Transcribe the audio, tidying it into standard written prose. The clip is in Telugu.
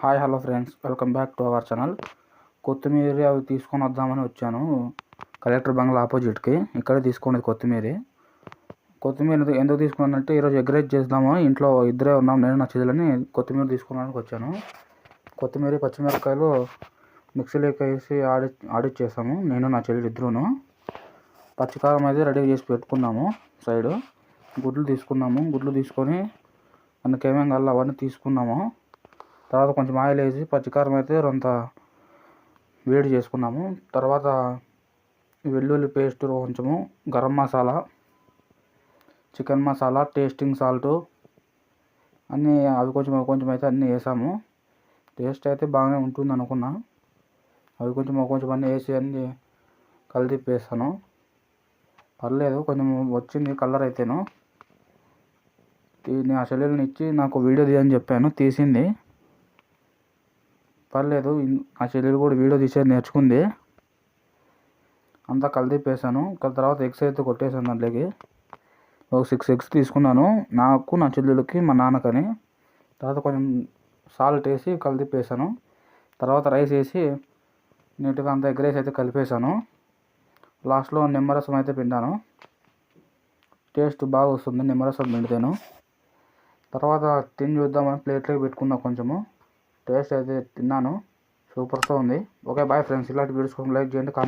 Hi hello friends, welcome back to our channel. కొత్తిమీర అవి తీసుకొని వద్దామని వచ్చాను. కలెక్టర్ బంగ్లా ఆపోజిట్కి ఇక్కడే తీసుకునేది కొత్తిమీర ఎందుకు తీసుకున్నానంటే ఈరోజు ఎగ్ రైస్ చేద్దాము. ఇంట్లో ఇద్దరే ఉన్నాం, నేను నా చెల్లెలని. కొత్తిమీర తీసుకోవడానికి వచ్చాను. కొత్తిమీర పచ్చిమిరపకాయలు మిక్సీలోకి వేసి ఆడిచ్చేసాము, నేను నా చెల్లెలు ఇద్దరును. పచ్చికారం అయితే రెడీ చేసి పెట్టుకున్నాము. సైడు గుడ్లు తీసుకొని మనకి ఏమేమి కావాలో అవన్నీ తీసుకున్నాము. తర్వాత కొంచెం ఆయిల్ వేసి పచ్చికారం అయితే కొంత వేడి చేసుకున్నాము. తర్వాత వెల్లుల్లి పేస్ట్, కొంచెము garam masala, chicken masala, tasting salt అన్నీ అవి కొంచెం అయితే అన్నీ వేసాము. టేస్ట్ అయితే బాగానే ఉంటుంది అనుకున్నా. అవి కొంచెం అన్నీ వేసి అన్నీ కలిపేసాను. పర్లేదు, కొంచెం వచ్చింది కలర్ అయితేను. ఆ చెల్లెల్ని ఇచ్చి నాకు వీడియో తీయని చెప్పాను, తీసింది. పర్లేదు, ఆ చెల్లెలు కూడా వీడియో తీసేది నేర్చుకుంది. అంతా కలిపేసాను. తర్వాత ఎగ్స్ అయితే కొట్టేసాను. దాంట్లోకి ఒక 6 ఎగ్స్ తీసుకున్నాను, నాకు, నా చెల్లెలకి, మా నాన్నకని. తర్వాత కొంచెం సాల్ట్ వేసి కలిపేసాను. తర్వాత రైస్ వేసి నీట్గా అంతా ఎగ్ రైస్ అయితే కలిపేసాను. లాస్ట్లో నిమ్మరసం అయితే పిండాను. టేస్ట్ బాగా వస్తుంది నిమ్మరసం పిండితేను. తర్వాత తిని చూద్దామని ప్లేట్లోకి పెట్టుకున్నా. కొంచెము టేస్ట్ అయితే తిన్నాను, సూపర్గా ఉంది. Okay bye friends. ఇలాంటి వీడియోస్ కోసం లైక్ చేయండి, కామెంట్